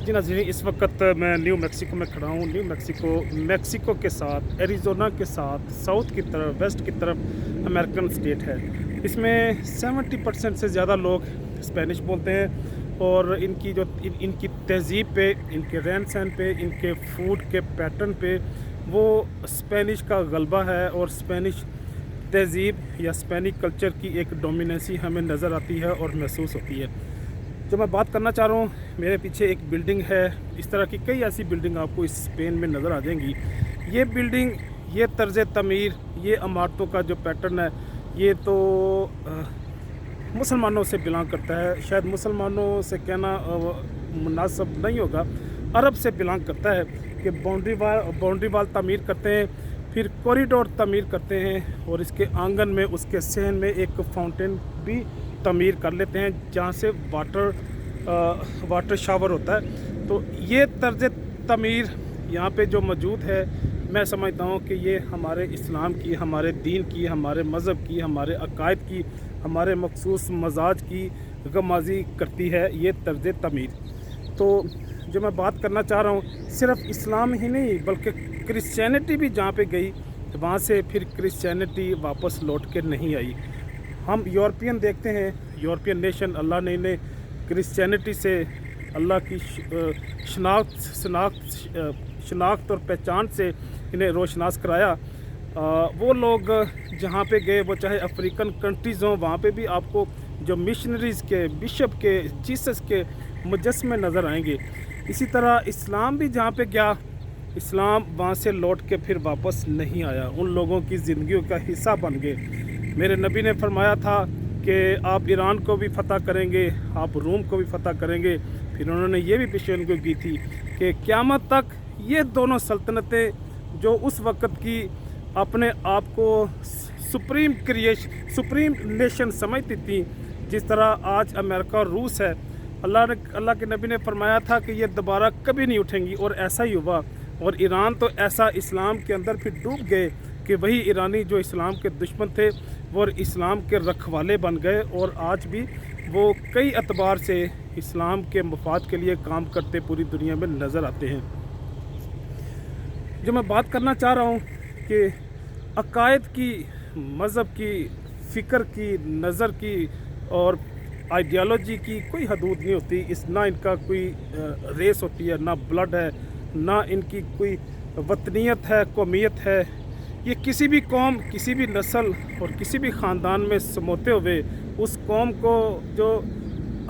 जी नाज़रीन, इस वक्त मैं न्यू मैक्सिको में खड़ा हूँ। न्यू मैक्सिको के साथ एरिज़ोना के साथ साउथ की तरफ, वेस्ट की तरफ अमेरिकन स्टेट है। इसमें 70% से ज़्यादा लोग स्पेनिश बोलते हैं और इनकी जो इनकी तहज़ीब पे, इनके रहन-सहन पे, इनके फूड के पैटर्न पे वो स्पेनिश का गलबा है और स्पेनिश तहज़ीब या स्पेनिश कल्चर की एक डोमिनेंसी हमें नज़र आती है और महसूस होती है। जो मैं बात करना चाह रहा हूँ, मेरे पीछे एक बिल्डिंग है। इस तरह की कई ऐसी बिल्डिंग आपको इस स्पेन में नज़र आ जाएंगी। ये बिल्डिंग, ये तर्ज़ तमीर, ये इमारतों का जो पैटर्न है, ये तो मुसलमानों से बिलोंग करता है। शायद मुसलमानों से कहना मुनासिब नहीं होगा, अरब से बिलोंग करता है कि बाउंड्री वाल तामीर करते हैं, फिर कॉरिडोर तामीर करते हैं और इसके आंगन में, उसके सहन में एक फाउंटेन भी तामीर कर लेते हैं जहाँ से वाटर शावर होता है। तो ये तर्ज़ तामीर यहाँ पे जो मौजूद है, मैं समझता हूँ कि ये हमारे इस्लाम की, हमारे दीन की, हमारे मज़हब की, हमारे अकायद की, हमारे मखसूस मजाज की गमाजी करती है ये तर्ज़ तामीर। तो जो मैं बात करना चाह रहा हूँ, सिर्फ़ इस्लाम ही नहीं बल्कि क्रिश्चियनिटी भी जहाँ पे गई, वहाँ से फिर क्रिश्चियनिटी वापस लौट के नहीं आई। हम यूरोपियन देखते हैं, यूरोपियन नेशन, अल्लाह ने इन्हें क्रिश्चियनिटी से अल्लाह की शनाख्त और पहचान से इन्हें रोशनास कराया। वो लोग जहाँ पे गए, वो चाहे अफ्रीकन कंट्रीज़ हों, वहाँ पे भी आपको जो मिशनरीज़ के, बिशप के, जीसस के मुजस्मे नज़र आएंगे। इसी तरह इस्लाम भी जहाँ पे गया, इस्लाम वहाँ से लौट के फिर वापस नहीं आया, उन लोगों की ज़िंदगियों का हिस्सा बन गए। मेरे नबी ने फरमाया था कि आप ईरान को भी फ़तह करेंगे, आप रोम को भी फ़तह करेंगे। फिर उन्होंने ये भी पेशेनगोई की थी कि क़यामत तक ये दोनों सल्तनतें जो उस वक़्त की अपने आप को सुप्रीम नेशन समझती थी, जिस तरह आज अमेरिका और रूस है, अल्लाह के नबी ने फरमाया था कि ये दोबारा कभी नहीं उठेंगी और ऐसा ही हुआ। और ईरान तो ऐसा इस्लाम के अंदर फिर डूब गए कि वही ईरानी जो इस्लाम के दुश्मन थे वो इस्लाम के रखवाले बन गए और आज भी वो कई एतबार से इस्लाम के मफाद के लिए काम करते पूरी दुनिया में नज़र आते हैं। जो मैं बात करना चाह रहा हूँ कि अकायद की, मज़हब की, फ़िक्र की, नज़र की और आइडियालॉजी की कोई हदूद नहीं होती। इस ना इनका कोई रेस होती है, ना ब्लड है, ना इनकी कोई वतनीयत है, कौमियत है। ये किसी भी कौम, किसी भी नस्ल और किसी भी ख़ानदान में समोते हुए उस कौम को जो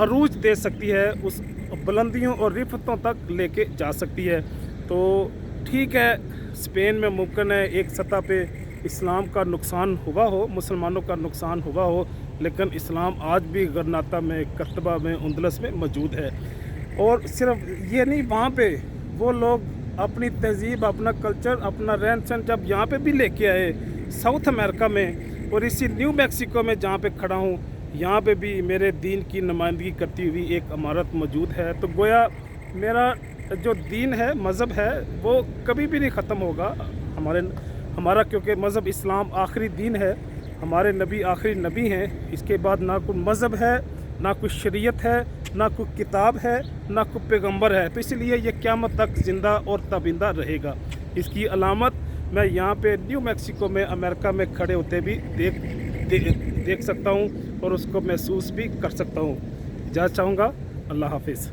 अरूज दे सकती है, उस बुलंदियों और रिफ़तों तक लेके जा सकती है। तो ठीक है, स्पेन में मुमकिन है एक सतह पे इस्लाम का नुकसान हुआ हो, मुसलमानों का नुकसान हुआ हो, लेकिन इस्लाम आज भी गरनाता में, करतबा में, उंदलस में मौजूद है। और सिर्फ ये नहीं, वहाँ पे वो लोग अपनी तहज़ीब, अपना कल्चर, अपना रहन सहन जब यहाँ पे भी लेके आए साउथ अमेरिका में, और इसी न्यू मैक्सिको में जहाँ पे खड़ा हूँ, यहाँ पे भी मेरे दीन की नुमाइंदगी करती हुई एक इमारत मौजूद है। तो गोया मेरा जो दीन है, मज़हब है, वो कभी भी नहीं ख़त्म होगा हमारा, क्योंकि मज़हब इस्लाम आखिरी दीन है, हमारे नबी आखिरी नबी हैं। इसके बाद ना कोई मज़हब है, ना कोई शरीयत है, ना कोई किताब है, ना कोई पैगंबर है। तो इसलिए ये क़यामत तक ज़िंदा और ताबिंदा रहेगा। इसकी अलामत मैं यहाँ पे न्यू मैक्सिको में, अमेरिका में खड़े होते भी देख सकता हूँ और उसको महसूस भी कर सकता हूँ। इजाज़त चाहूँगा। अल्लाह हाफिज़।